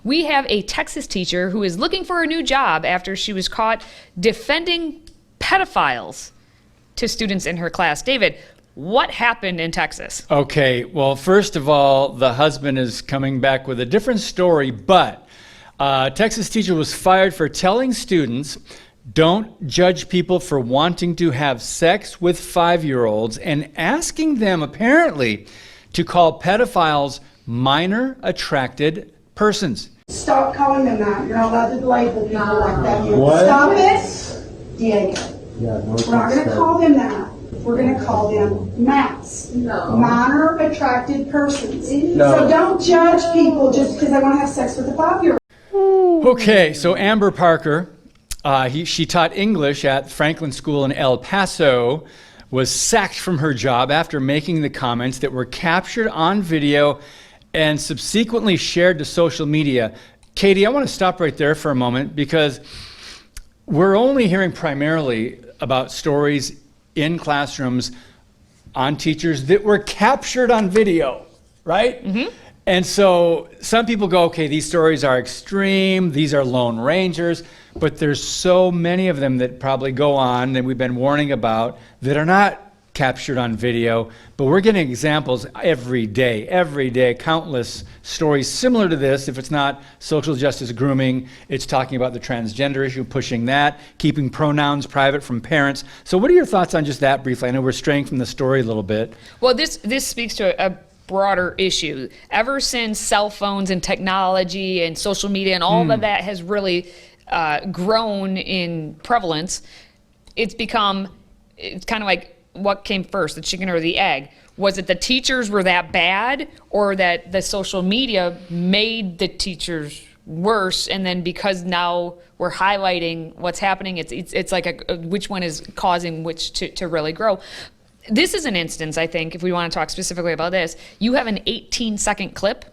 We have a Texas teacher who is looking for a new job after she was caught defending pedophiles to students in her class. David, what happened in Texas? Okay, well, first of all, the husband is coming back with a different story, but a Texas teacher was fired for telling students, don't judge people for wanting to have sex with 5-year-olds, and asking them, apparently, to call pedophiles minor attracted persons. Stop calling them that. You're not allowed to label people like that. What? Stop it, Diego. Yeah, no, We're not going to call them that. We're going to call them MAPs. No. Minor attracted persons. No. So don't judge people just because they want to have sex with a 5-year-old. Okay, so Amber Parker, she taught English at Franklin School in El Paso, was sacked from her job after making the comments that were captured on video and subsequently shared to social media. Katie, I want to stop right there for a moment because we're only hearing primarily about stories in classrooms on teachers that were captured on video, right? Mm-hmm. And so some people go, okay, these stories are extreme, these are Lone Rangers, but there's so many of them that probably go on that we've been warning about that are not captured on video, but we're getting examples every day, countless stories similar to this. If it's not social justice grooming, it's talking about the transgender issue, pushing that, keeping pronouns private from parents. So what are your thoughts on just that briefly? I know we're straying from the story a little bit. Well, this speaks to a broader issue. Ever since cell phones and technology and social media and all of that has really grown in prevalence, it's kind of like, what came first, the chicken or the egg? Was it the teachers were that bad, or that the social media made the teachers worse? And then because now we're highlighting what's happening, it's like which one is causing which to really grow. This is an instance, I think, if we want to talk specifically about this, you have an 18-second clip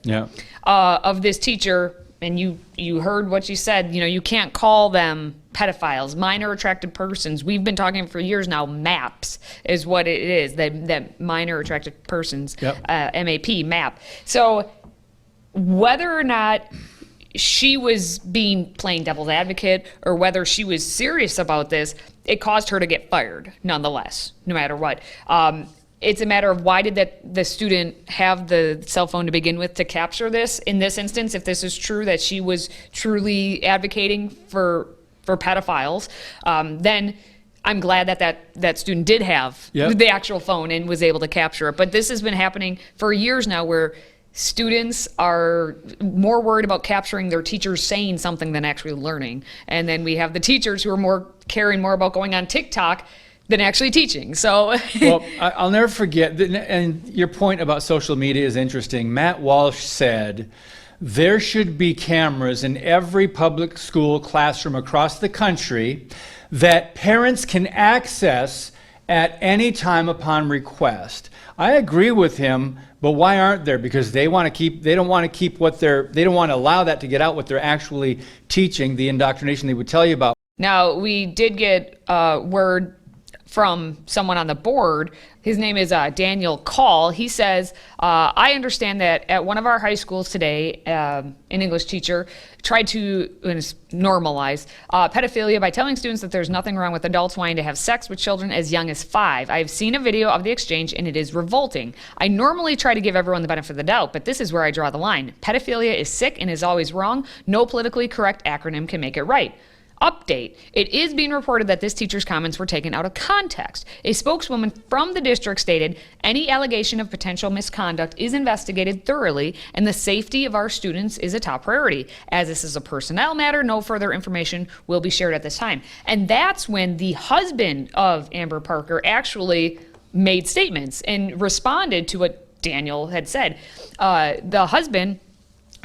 of this teacher, and you heard what she said. You know, you can't call them pedophiles, minor attracted persons. We've been talking for years now. MAPs is what it is. That minor attracted persons, MAP, MAP. So whether or not she was being plain devil's advocate or whether she was serious about this, it caused her to get fired nonetheless, no matter what. It's a matter of why did the student have the cell phone to begin with to capture this? In this instance, if this is true that she was truly advocating for pedophiles, then I'm glad that student did have the actual phone and was able to capture it. But this has been happening for years now, where students are more worried about capturing their teachers saying something than actually learning. And then we have the teachers who are caring more about going on TikTok than actually teaching. So well, I'll never forget, and your point about social media is interesting. Matt Walsh said there should be cameras in every public school classroom across the country that parents can access at any time upon request. I agree with him, but why aren't there? Because they don't want to allow that to get out, what they're actually teaching, the indoctrination they would tell you about. Now, we did get word from someone on the board. His name is Daniel Call. He says, I understand that at one of our high schools today, an English teacher tried to normalize pedophilia by telling students that there's nothing wrong with adults wanting to have sex with children as young as 5. I've seen a video of the exchange and it is revolting. I normally try to give everyone the benefit of the doubt, but this is where I draw the line. Pedophilia is sick and is always wrong. No politically correct acronym can make it right. Update. It is being reported that this teacher's comments were taken out of context. A spokeswoman from the district stated, any allegation of potential misconduct is investigated thoroughly and the safety of our students is a top priority. As this is a personnel matter, no further information will be shared at this time. And that's when the husband of Amber Parker actually made statements and responded to what Daniel had said. The husband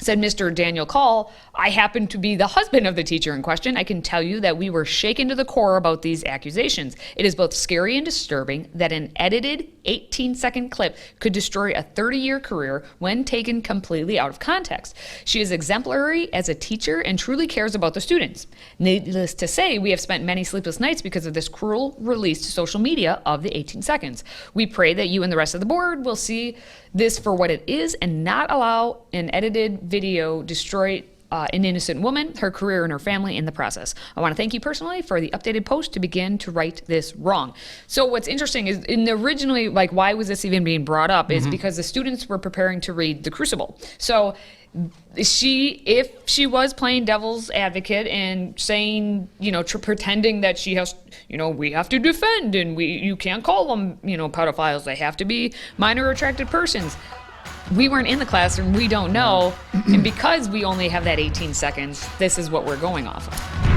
said, Mr. Daniel Call, I happen to be the husband of the teacher in question. I can tell you that we were shaken to the core about these accusations. It is both scary and disturbing that an edited 18-second clip could destroy a 30-year career when taken completely out of context. She is exemplary as a teacher and truly cares about the students. Needless to say, we have spent many sleepless nights because of this cruel release to social media of the 18 seconds. We pray that you and the rest of the board will see this for what it is and not allow an edited video destroy an innocent woman, her career, and her family in the process. I want to thank you personally for the updated post to begin to right this wrong. So what's interesting is originally, like, why was this even being brought up is because the students were preparing to read The Crucible. So if she was playing devil's advocate and saying, pretending that she has, we have to defend and you can't call them, pedophiles. They have to be minor attracted persons. We weren't in the classroom. We don't know. And because we only have that 18 seconds, this is what we're going off of.